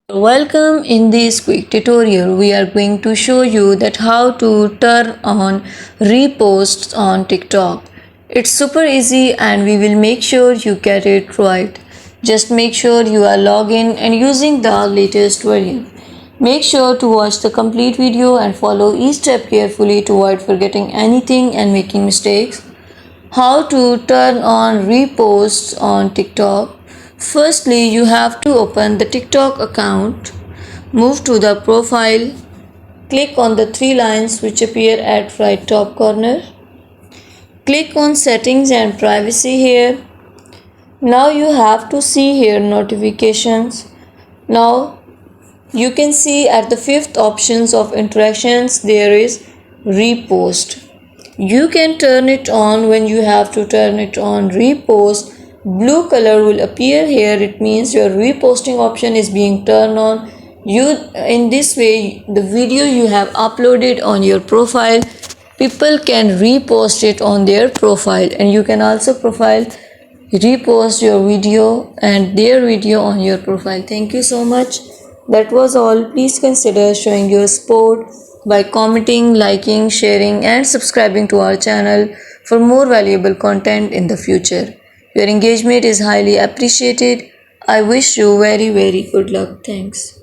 Welcome. In this quick tutorial we are going to show you that how to turn on reposts on TikTok. It's super easy and we will make sure you get it right. Just make sure you are logged in and using the latest version. Make sure to watch the complete video and follow each step carefully to avoid forgetting anything and making mistakes. How to turn on reposts on TikTok. Firstly, you have to open the TikTok account, move to the profile, click on the three lines which appear at right top corner. Click on settings and privacy here. Now you have to see here notifications. Now you can see at the fifth options of interactions there is repost. You can turn it on. When you have to turn it on repost, blue color will appear here. It means your reposting option is being turned on. You in this way the video you have uploaded on your profile, people can repost it on their profile, and you can also repost your video and their video on your profile. Thank you so much. That was all. Please consider showing your support by commenting, liking, sharing and subscribing to our channel for more valuable content in the future. Your engagement is highly appreciated. I wish you very good luck. Thanks.